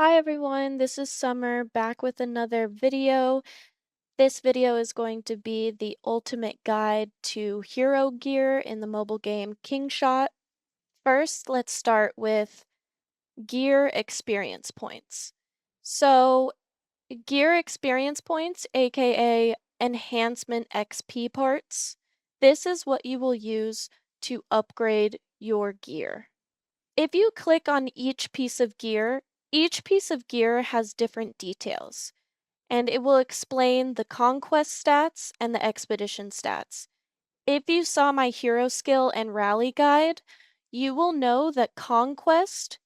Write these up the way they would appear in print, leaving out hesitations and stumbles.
Hi everyone, this is Summer back with another video. This video is going to be the ultimate guide to hero gear in the mobile game KINGSHOT. First, let's start with gear experience points. So, gear experience points, aka Enhancement XP parts, this is what you will use to upgrade your gear. If you click on each piece of gear has different details, and it will explain the conquest stats and the expedition stats. If you saw my hero skill and rally guide, you will know that conquest,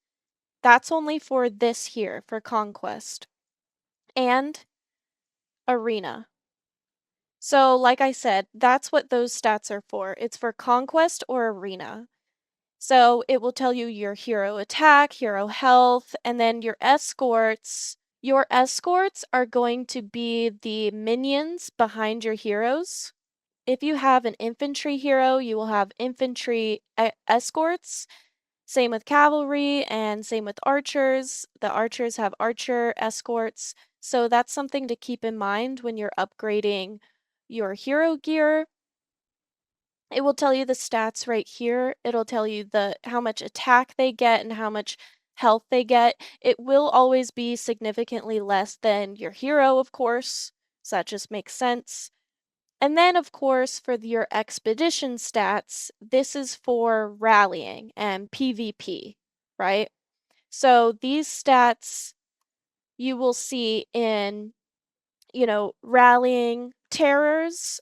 that's only for this here, for conquest, and arena. So like I said, that's what those stats are for. It's for conquest or arena. So it will tell you your hero attack, hero health, and then your escorts. Your escorts are going to be the minions behind your heroes. If you have an infantry hero, you will have infantry escorts. Same with cavalry and same with archers. The archers have archer escorts. So that's something to keep in mind when you're upgrading your hero gear. It will tell you the stats right here. It'll tell you how much attack they get and how much health they get. It will always be significantly less than your hero, of course, so that just makes sense. And then, of course, for your expedition stats, this is for rallying and PvP, right? So these stats you will see in, rallying terrors,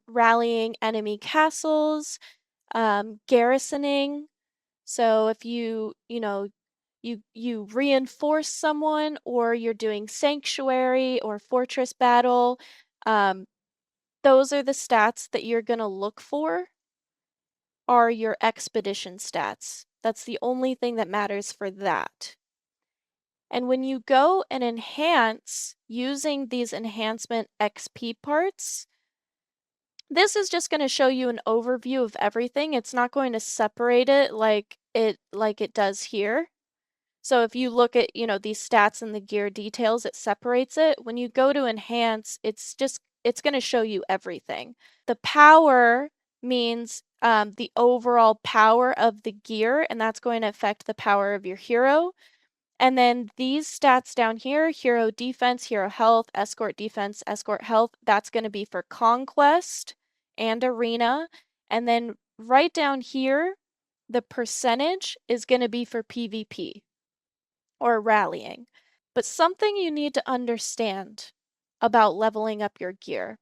rallying enemy castles, garrisoning. So if you reinforce someone or you're doing sanctuary or fortress battle, those are the stats that you're going to look for are your expedition stats. That's the only thing that matters for that. And when you go and enhance using these enhancement XP parts, this is just going to show you an overview of everything. It's not going to separate it like it does here. So if you look at, these stats and the gear details, it separates it. When you go to enhance, it's going to show you everything. The power means the overall power of the gear, and that's going to affect the power of your hero. And then these stats down here, hero defense, hero health, escort defense, escort health, that's going to be for conquest and arena. And then right down here, the percentage is going to be for PvP or rallying. But something you need to understand about leveling up your gear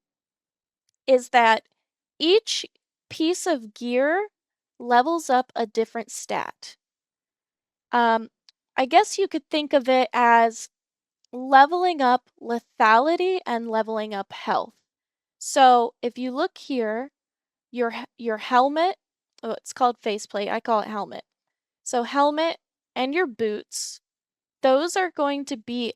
is that each piece of gear levels up a different stat. I guess you could think of it as leveling up lethality and leveling up health. So if you look here, your helmet, oh, it's called faceplate, I call it helmet. So helmet and your boots, those are going to be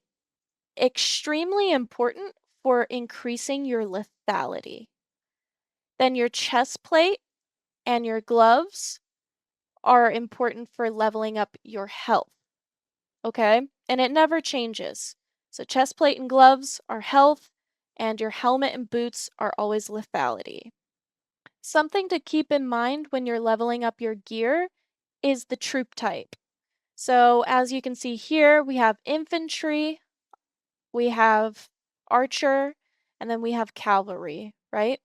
extremely important for increasing your lethality. Then your chest plate and your gloves are important for leveling up your health. Okay? And it never changes. So chest plate and gloves are health, and your helmet and boots are always lethality. Something to keep in mind when you're leveling up your gear is the troop type. So as you can see here, we have infantry, we have archer, and then we have cavalry, right?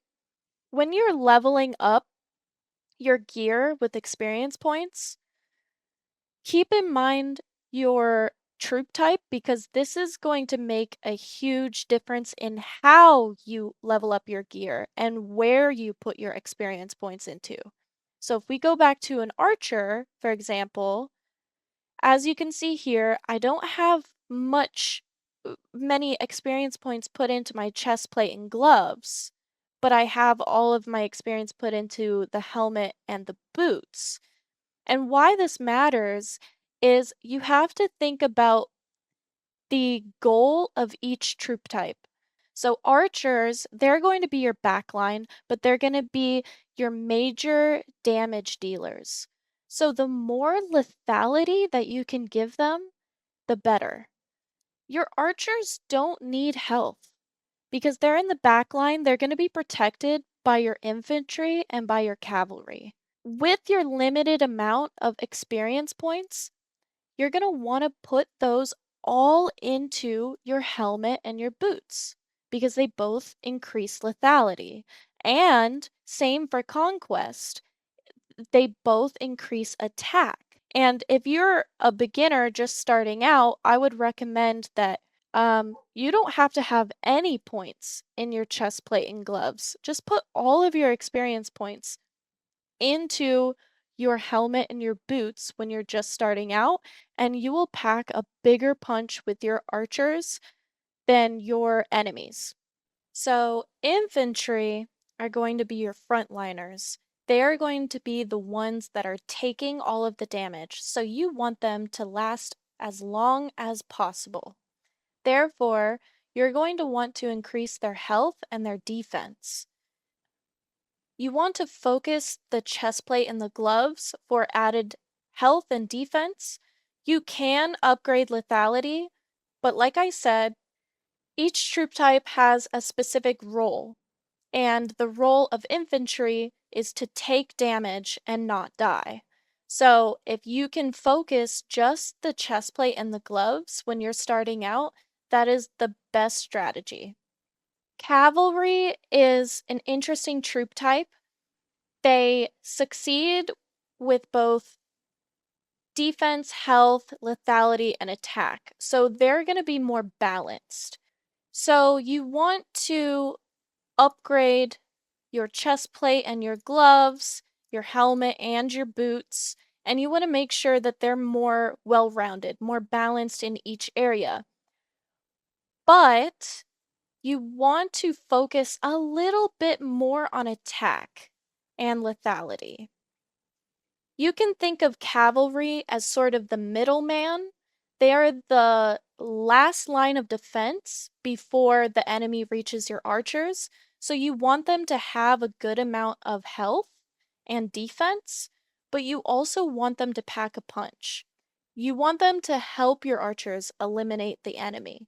When you're leveling up your gear with experience points, keep in mind your troop type because this is going to make a huge difference in how you level up your gear and where you put your experience points into. So if we go back to an archer, for example, as you can see here, I don't have many experience points put into my chest plate and gloves, but I have all of my experience put into the helmet and the boots. And why this matters is you have to think about the goal of each troop type. So archers, they're going to be your backline, but they're going to be your major damage dealers. So the more lethality that you can give them, the better. Your archers don't need health because they're in the back line. They're going to be protected by your infantry and by your cavalry. With your limited amount of experience points, you're going to want to put those all into your helmet and your boots because they both increase lethality. And same for conquest, they both increase attack. And if you're a beginner just starting out, I would recommend that you don't have to have any points in your chest plate and gloves. Just put all of your experience points into your helmet and your boots when you're just starting out, and you will pack a bigger punch with your archers than your enemies. So, infantry are going to be your frontliners. They are going to be the ones that are taking all of the damage, so you want them to last as long as possible. Therefore, you're going to want to increase their health and their defense. You want to focus the chest plate and the gloves for added health and defense. You can upgrade lethality, but like I said, each troop type has a specific role, and the role of infantry is to take damage and not die. So if you can focus just the chest plate and the gloves when you're starting out, that is the best strategy. Cavalry is an interesting troop type. They succeed with both defense, health, lethality, and attack. So they're going to be more balanced. So you want to upgrade your chest plate and your gloves, your helmet and your boots, and you want to make sure that they're more well-rounded, more balanced in each area. But you want to focus a little bit more on attack and lethality. You can think of cavalry as sort of the middleman. They are the last line of defense before the enemy reaches your archers, so you want them to have a good amount of health and defense, but you also want them to pack a punch. You want them to help your archers eliminate the enemy.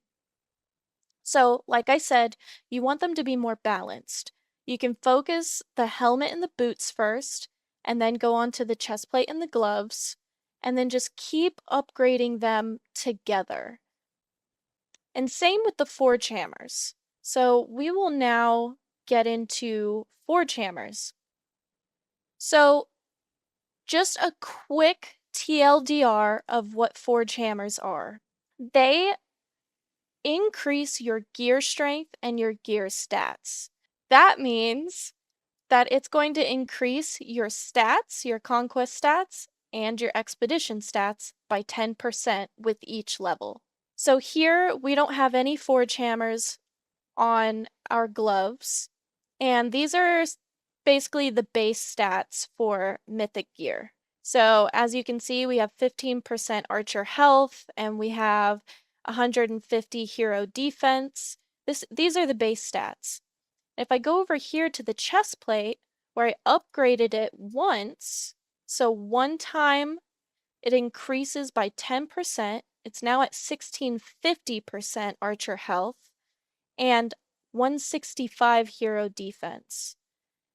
So, like I said, you want them to be more balanced. You can focus the helmet and the boots first, and then go on to the chest plate and the gloves, and then just keep upgrading them together. And same with the Forgehammers. So we will now get into Forgehammers. So just a quick TLDR of what Forgehammers are. They increase your gear strength and your gear stats. That means that it's going to increase your stats, your conquest stats, and your expedition stats by 10% with each level. So here we don't have any forge hammers on our gloves, and these are basically the base stats for mythic gear. So as you can see, we have 15% archer health, and we have 150 hero defense. These are the base stats. If I go over here to the chest plate, where I upgraded it once, so one time it increases by 10%, it's now at 1650% archer health, and 165 hero defense.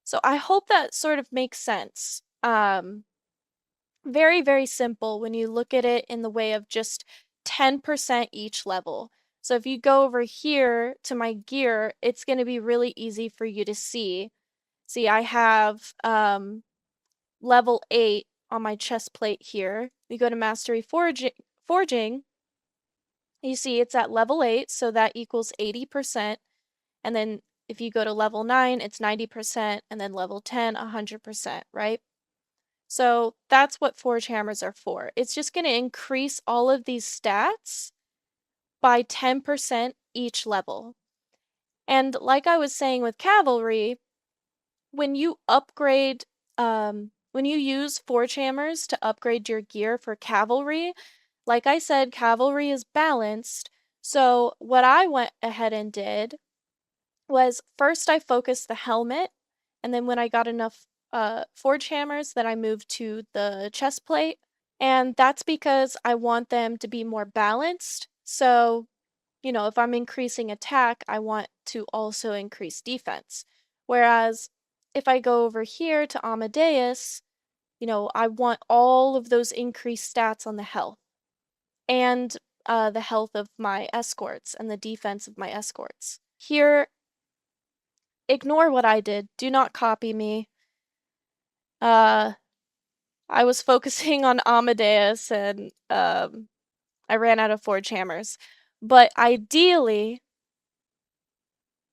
So I hope that sort of makes sense. Very, very simple when you look at it in the way of just 10% each level. So if you go over here to my gear, it's going to be really easy for you to see. See, I have level 8 on my chest plate here. We go to Mastery Forging. You see it's at level 8, so that equals 80%. And then if you go to level 9, it's 90%, and then level 10, 100%, right? So that's what Forge Hammers are for. It's just going to increase all of these stats by 10% each level. And like I was saying with Cavalry, when you upgrade, when you use Forge Hammers to upgrade your gear for Cavalry, like I said, Cavalry is balanced. So what I went ahead and did was first I focused the helmet, and then when I got enough Forge Hammers, then I moved to the chest plate. And that's because I want them to be more balanced. So if I'm increasing attack, I want to also increase defense. Whereas if I go over here to Amadeus, I want all of those increased stats on the health and the health of my escorts and the defense of my escorts. Here, ignore what I did. Do not copy me. I was focusing on Amadeus and I ran out of Forgehammers. But ideally,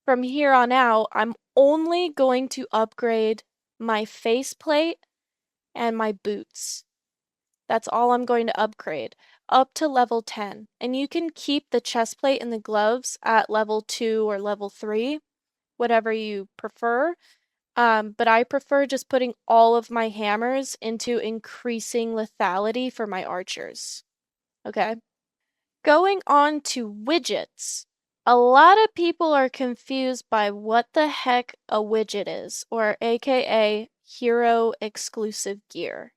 from here on out, I'm only going to upgrade my faceplate and my boots. That's all I'm going to upgrade, up to level 10. And you can keep the chestplate and the gloves at level 2 or level 3, whatever you prefer. But I prefer just putting all of my hammers into increasing lethality for my archers. Okay? Going on to widgets. A lot of people are confused by what the heck a widget is, or aka hero exclusive gear.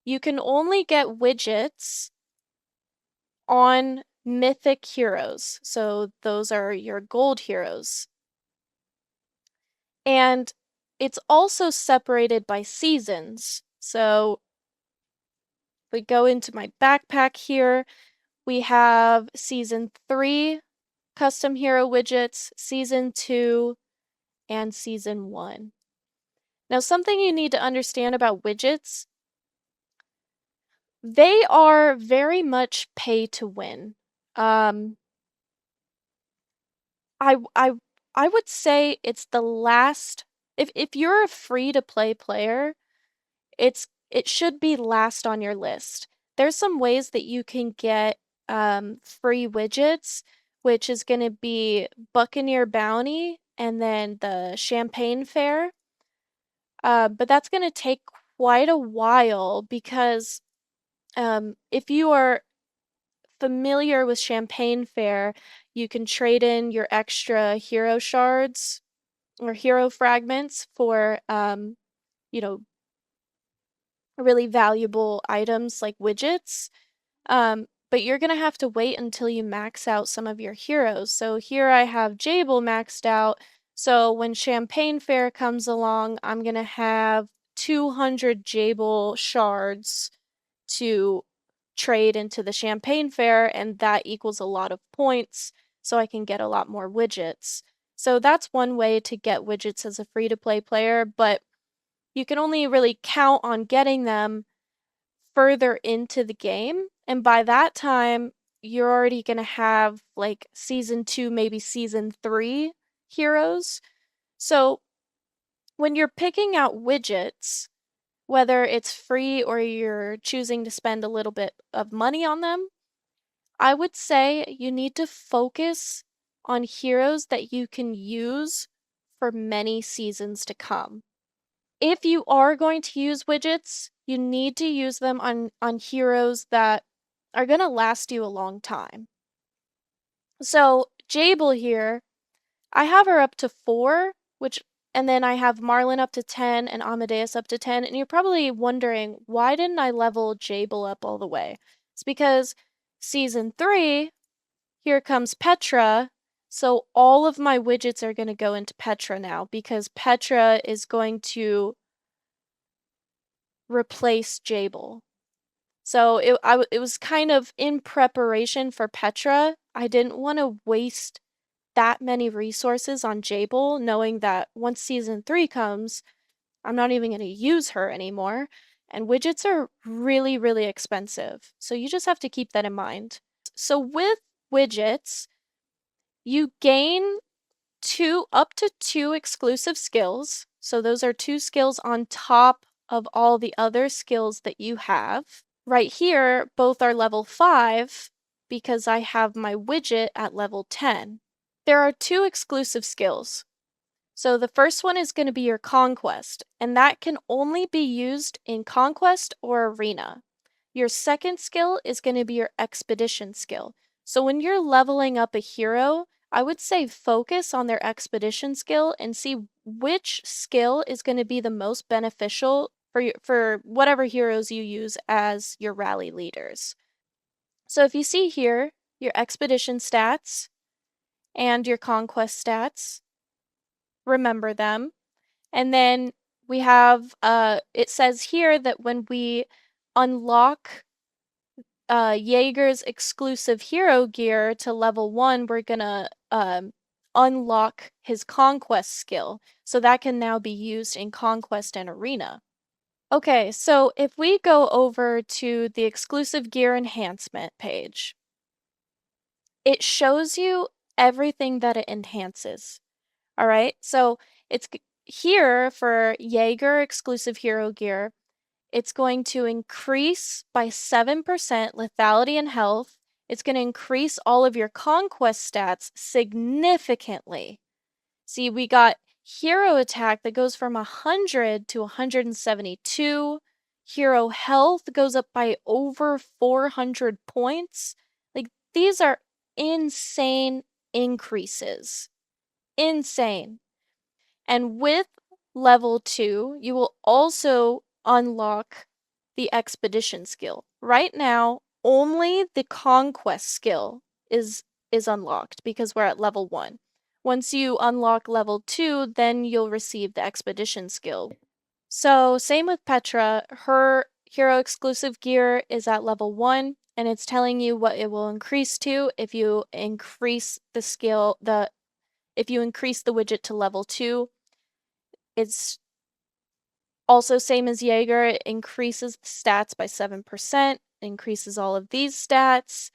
You can only get widgets on mythic heroes, so those are your gold heroes. And it's also separated by seasons. So if we go into my backpack here, we have season 3 custom hero widgets, season 2, and season 1. Now, something you need to understand about widgets, they are very much pay to win. I would say it's the last. If you're a free to play player, it should be last on your list. There's some ways that you can get free widgets, which is going to be Buccaneer Bounty and then the Champagne Fair. But that's going to take quite a while because if you are familiar with Champagne Fair, you can trade in your extra hero shards or hero fragments for, really valuable items like widgets. But you're gonna have to wait until you max out some of your heroes. So here I have Jable maxed out. So when Champagne Fair comes along, I'm gonna have 200 Jable shards to trade into the Champagne Fair, and that equals a lot of points, so I can get a lot more widgets. So that's one way to get widgets as a free-to-play player, but you can only really count on getting them further into the game, and by that time, you're already gonna have, like, Season 2, maybe Season 3 heroes. So when you're picking out widgets, whether it's free or you're choosing to spend a little bit of money on them, I would say you need to focus on heroes that you can use for many seasons to come. If you are going to use widgets, you need to use them on heroes that are going to last you a long time. So, Jable here, I have her up to 4, and then I have Marlin up to 10 and Amadeus up to 10, and you're probably wondering, why didn't I level Jable up all the way? It's because Season 3, here comes Petra, so all of my widgets are going to go into Petra now, because Petra is going to replace Jable. So it was kind of in preparation for Petra. I didn't want to waste that many resources on Jable, knowing that once Season 3 comes, I'm not even going to use her anymore. And widgets are really, really expensive. So you just have to keep that in mind. So with widgets, you gain up to 2 exclusive skills. So those are 2 skills on top of all the other skills that you have. Right here, both are level 5 because I have my widget at level 10. There are 2 exclusive skills. So the first one is going to be your Conquest, and that can only be used in Conquest or Arena. Your second skill is going to be your Expedition skill. So when you're leveling up a hero, I would say focus on their Expedition skill and see which skill is going to be the most beneficial for whatever heroes you use as your rally leaders. So if you see here, your expedition stats, and your conquest stats. Remember them. And then we have, it says here that when we unlock Jaeger's exclusive hero gear to level 1, we're gonna unlock his conquest skill. So that can now be used in conquest and arena. Okay, so if we go over to the exclusive gear enhancement page, it shows you everything that it enhances. All right, so it's here for Jaeger exclusive hero gear. It's going to increase by 7% lethality and health. It's going to increase all of your conquest stats significantly. See, we got hero attack that goes from 100 to 172. Hero health goes up by over 400 points. Like, these are insane increases. Insane. And with level 2, you will also unlock the expedition skill. Right now, only the conquest skill is unlocked because we're at level 1. Once you unlock level 2, then you'll receive the expedition skill. So same with Petra, her hero exclusive gear is at level 1, and it's telling you what it will increase to if you increase the skill, if you increase the widget to level 2. It's also same as Jaeger, it increases the stats by 7%, increases all of these stats.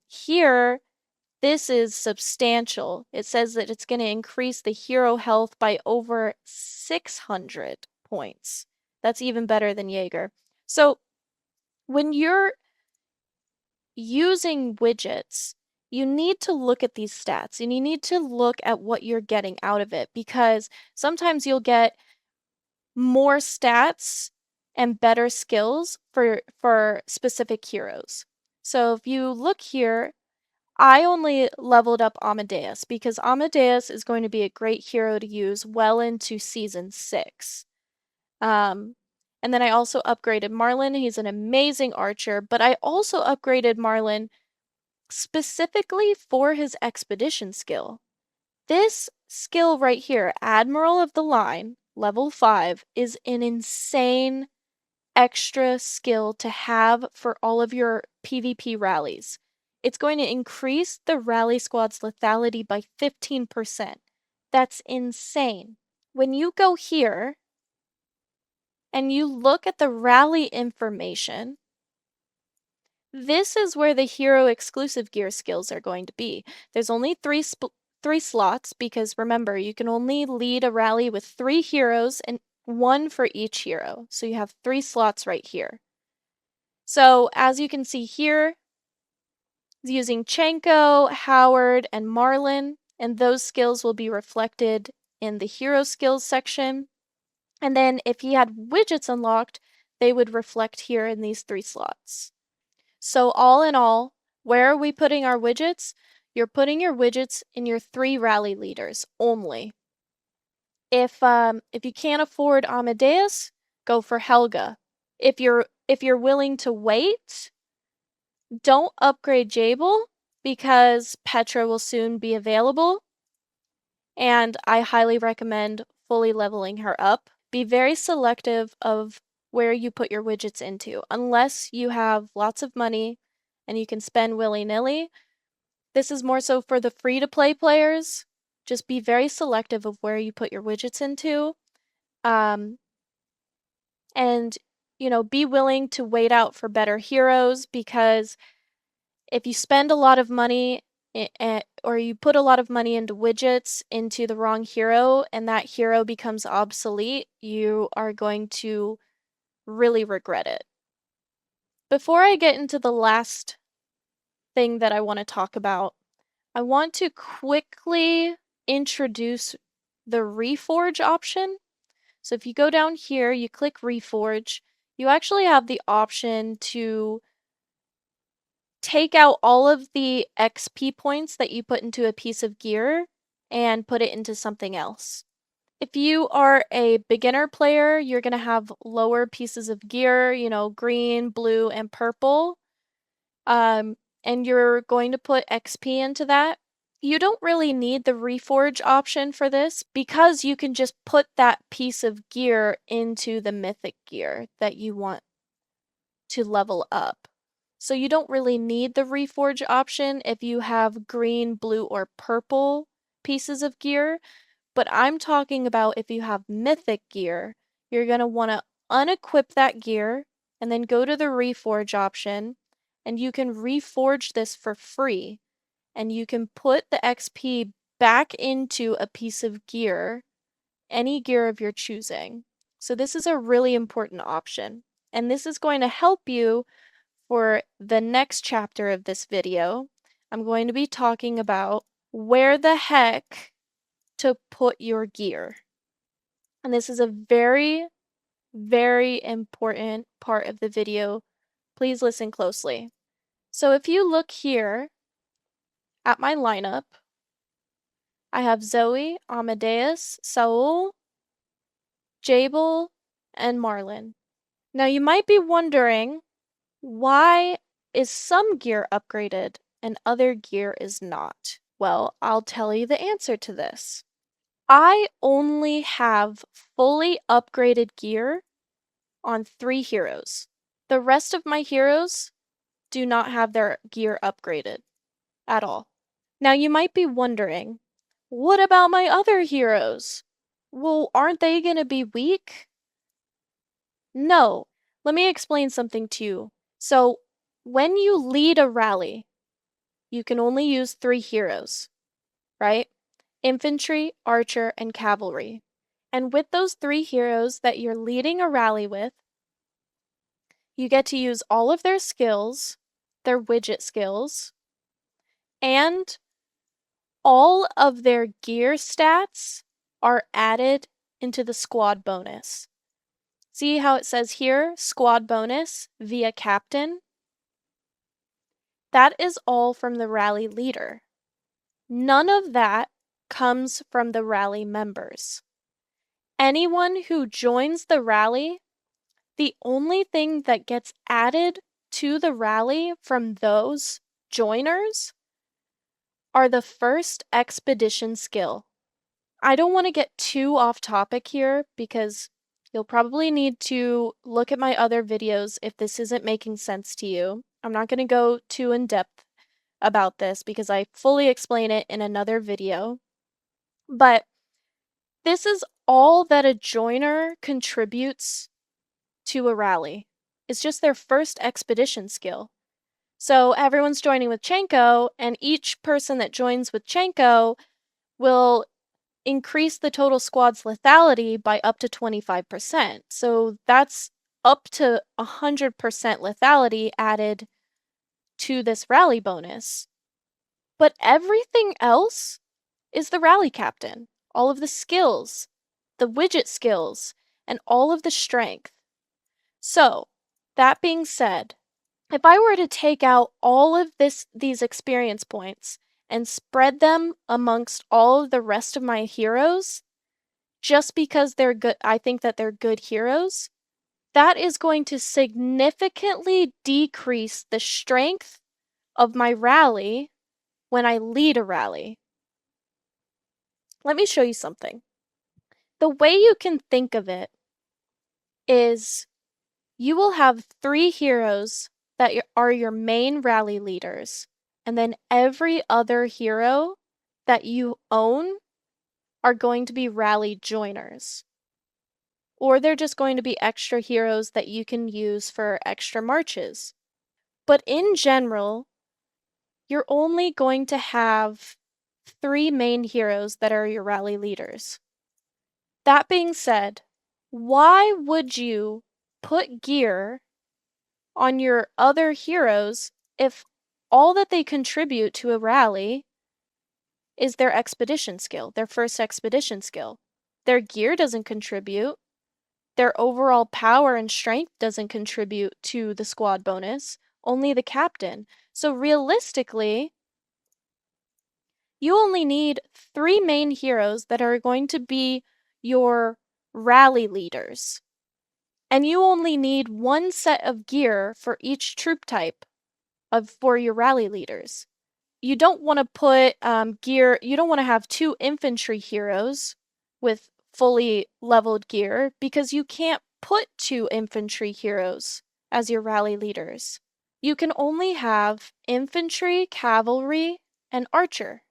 Here, this is substantial. It says that it's going to increase the hero health by over 600 points. That's even better than Jaeger. So when you're using widgets, you need to look at these stats and you need to look at what you're getting out of it, because sometimes you'll get more stats and better skills for specific heroes. So if you look here, I only leveled up Amadeus because Amadeus is going to be a great hero to use well into Season 6. And then I also upgraded Marlin. He's an amazing archer, but I also upgraded Marlin specifically for his expedition skill. This skill right here, Admiral of the Line, level 5, is an insane extra skill to have for all of your PvP rallies. It's going to increase the rally squad's lethality by 15%. That's insane. When you go here and you look at the rally information, this is where the hero exclusive gear skills are going to be. There's only three slots because remember, you can only lead a rally with 3 heroes and 1 for each hero. So you have 3 slots right here. So as you can see here, using Chenko, Howard, and Marlin, and those skills will be reflected in the hero skills section. And then if he had widgets unlocked, they would reflect here in these 3 slots. So all in all, where are we putting our widgets? You're putting your widgets in your 3 rally leaders only. If you can't afford Amadeus, go for Helga. If you're willing to wait, don't upgrade Jabel because Petra will soon be available, and I highly recommend fully leveling her up. Be very selective of where you put your widgets into. Unless you have lots of money and you can spend willy-nilly, this is more so for the free-to-play players. Just be very selective of where you put your widgets into. And, be willing to wait out for better heroes, because if you spend a lot of money or you put a lot of money into widgets into the wrong hero and that hero becomes obsolete, you are going to really regret it. Before I get into the last thing that I want to talk about, I want to quickly introduce the Reforge option. So if you go down here, you click Reforge, you actually have the option to take out all of the XP points that you put into a piece of gear and put it into something else. If you are a beginner player, you're going to have lower pieces of gear, green, blue, and purple. and you're going to put XP into that, you don't really need the reforge option for this because you can just put that piece of gear into the mythic gear that you want to level up. So you don't really need the reforge option if you have green, blue, or purple pieces of gear, but I'm talking about if you have mythic gear, you're going to want to unequip that gear and then go to the reforge option, and you can reforge this for free, and you can put the XP back into a piece of gear, any gear of your choosing. So this is a really important option, and this is going to help you for the next chapter of this video. I'm going to be talking about where the heck to put your gear. And this is a very, very important part of the video. Please listen closely. So if you look here at my lineup, I have Zoe, Amadeus, Saul, Jabel, and Marlin. Now you might be wondering, why is some gear upgraded and other gear is not? Well, I'll tell you the answer to this. I only have fully upgraded gear on 3 heroes. The rest of my heroes do not have their gear upgraded at all. Now you might be wondering, what about my other heroes? Well, aren't they gonna be weak? No. Let me explain something to you. So, when you lead a rally, you can only use 3 heroes, right? Infantry, archer, and cavalry. And with those 3 heroes that you're leading a rally with, you get to use all of their skills, their widget skills, and all of their gear stats are added into the squad bonus. See how it says here, squad bonus via captain? That is all from the rally leader. None of that comes from the rally members. Anyone who joins the rally, the only thing that gets added to the rally from those joiners are the first expedition skill. I don't want to get too off topic here because you'll probably need to look at my other videos if this isn't making sense to you. I'm not going to go too in depth about this because I fully explain it in another video. But this is all that a joiner contributes to a rally. It's just their first expedition skill. So everyone's joining with Chenko, and each person that joins with Chenko will increase the total squad's lethality by up to 25%. So that's up to 100% lethality added to this rally bonus. But everything else is the rally captain. All of the skills, the widget skills, and all of the strength. So, that being said, if I were to take out all of these experience points and spread them amongst all of the rest of my heroes, just because they're good, I think that they're good heroes, that is going to significantly decrease the strength of my rally when I lead a rally. Let me show you something. The way you can think of it is you will have 3 heroes that are your main rally leaders, and then every other hero that you own are going to be rally joiners. Or they're just going to be extra heroes that you can use for extra marches. But in general, you're only going to have 3 main heroes that are your rally leaders. That being said, why would you put gear on your other heroes if all that they contribute to a rally is their expedition skill, their first expedition skill? Their gear doesn't contribute. Their overall power and strength doesn't contribute to the squad bonus, only the captain. So realistically, you only need 3 main heroes that are going to be your rally leaders. And you only need 1 set of gear for each troop type for your rally leaders. You don't want to put gear, you don't want to have 2 infantry heroes with fully leveled gear because you can't put 2 infantry heroes as your rally leaders. You can only have infantry, cavalry, and archer.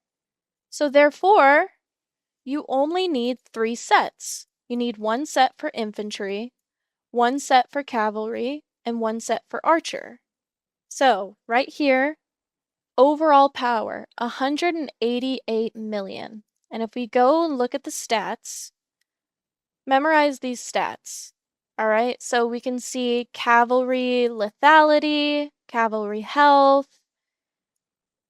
So therefore, you only need 3 sets. You need 1 set for infantry, 1 set for cavalry, and 1 set for archer. So right here, overall power, 188 million. And if we go and look at the stats, memorize these stats. All right, so we can see cavalry lethality, cavalry health,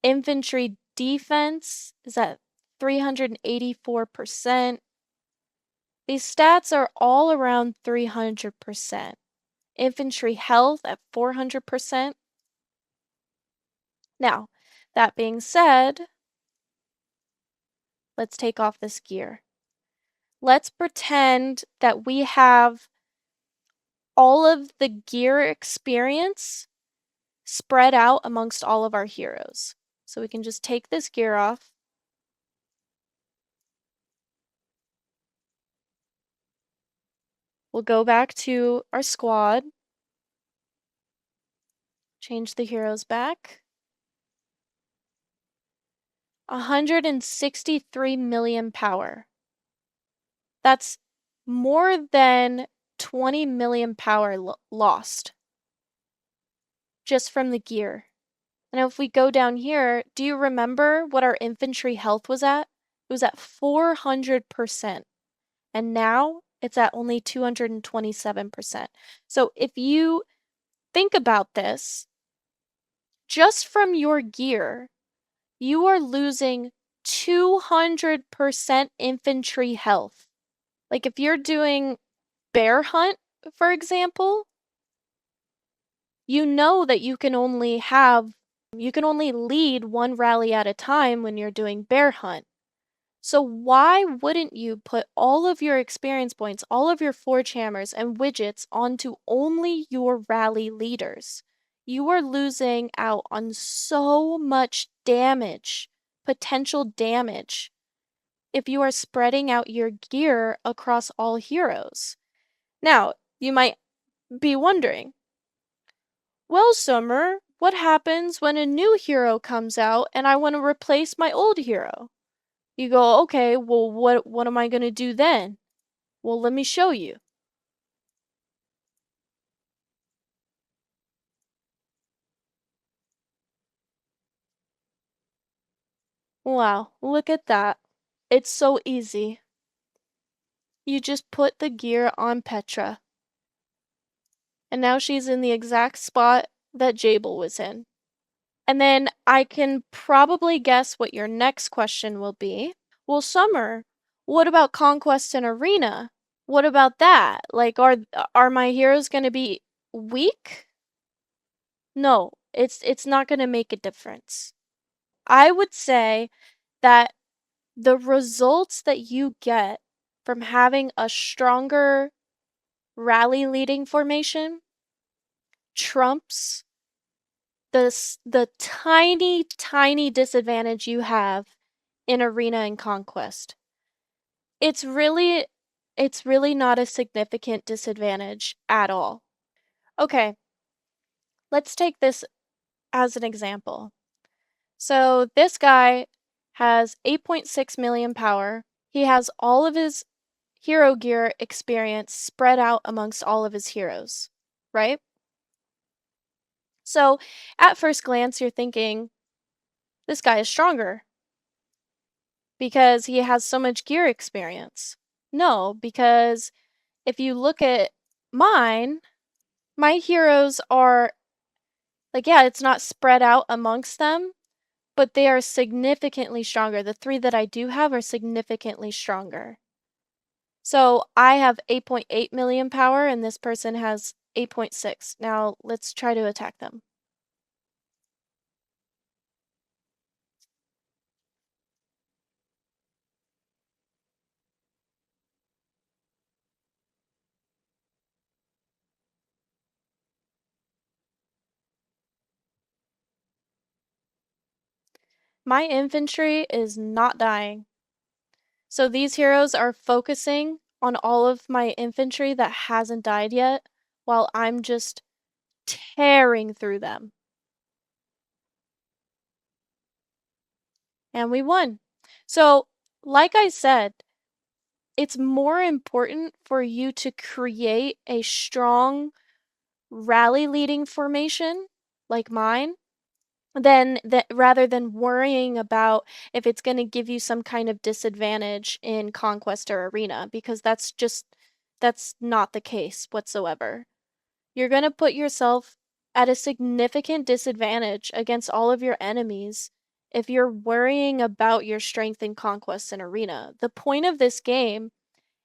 infantry defense is at 384%. These stats are all around 300%. Infantry health at 400%. Now, that being said, let's take off this gear. Let's pretend that we have all of the gear experience spread out amongst all of our heroes. So we can just take this gear off. We'll go back to our squad. Change the heroes back. 163 million power. That's more than 20 million power lost just from the gear. And if we go down here, do you remember what our infantry health was at? It was at 400%. And now it's at only 227%. So if you think about this, just from your gear, you are losing 200% infantry health. Like if you're doing bear hunt, for example, you know that you can only lead 1 rally at a time when you're doing bear hunt. So why wouldn't you put all of your experience points, all of your Forgehammers and widgets onto only your rally leaders? You are losing out on so much damage, potential damage, if you are spreading out your gear across all heroes. Now, you might be wondering, well, Summer, what happens when a new hero comes out and I want to replace my old hero? You go, okay, well, what am I going to do then? Well, let me show you. Wow, look at that. It's so easy. You just put the gear on Petra. And now she's in the exact spot that Jabel was in. And then I can probably guess what your next question will be. Well, Summer, what about Conquest and Arena? What about that? Like, are my heroes going to be weak? No, it's not going to make a difference. I would say that the results that you get from having a stronger rally leading formation trumps the tiny disadvantage you have in Arena and Conquest. It's really not a significant disadvantage at all. Okay, let's take this as an example. So this guy has 8.6 million power. He has all of his hero gear experience spread out amongst all of his heroes, right? So at first glance, you're thinking, this guy is stronger because he has so much gear experience. No, because if you look at mine, my heroes are, like, yeah, it's not spread out amongst them, but they are significantly stronger. The 3 that I do have are significantly stronger. So I have 8.8 million power and this person has 8.6. Now let's try to attack them. My infantry is not dying. So these heroes are focusing on all of my infantry that hasn't died yet, while I'm just tearing through them. And we won. So, like I said, it's more important for you to create a strong rally leading formation like mine than that rather than worrying about if it's going to give you some kind of disadvantage in conquest or arena, because that's not the case whatsoever. You're going to put yourself at a significant disadvantage against all of your enemies if you're worrying about your strength in conquest and arena. The point of this game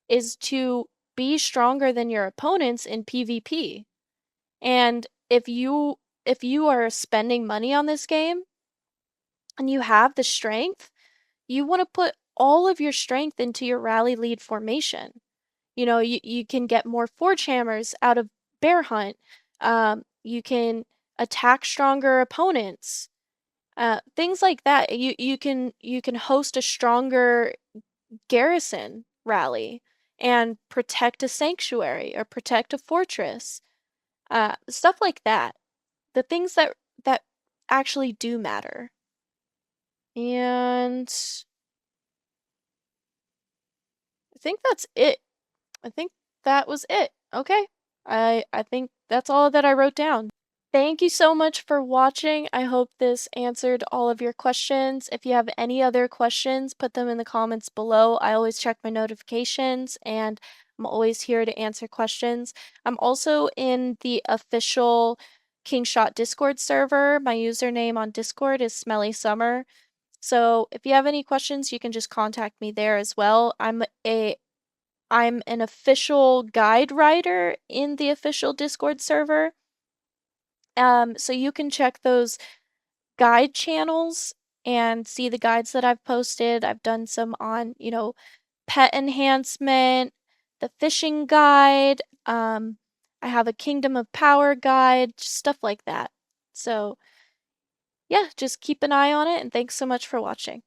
is to be stronger than your opponents in PvP. And if you are spending money on this game and you have the strength, you want to put all of your strength into your rally lead formation. You can get more Forgehammers out of Bear Hunt. You can attack stronger opponents. Things like that. You can host a stronger garrison rally and protect a sanctuary or protect a fortress. Stuff like that. The things that actually do matter. And I think that's it. I think that was it. Okay. I think that's all that I wrote down. Thank you so much for watching. I hope this answered all of your questions. If you have any other questions, put them in the comments below. I always check my notifications and I'm always here to answer questions. I'm also in the official KingShot Discord server. My username on Discord is Smelly Summer. So if you have any questions, you can just contact me there as well. I'm an official guide writer in the official Discord server. So you can check those guide channels and see the guides that I've posted. I've done some on, pet enhancement, the fishing guide. I have a Kingdom of Power guide, stuff like that. So yeah, just keep an eye on it and thanks so much for watching.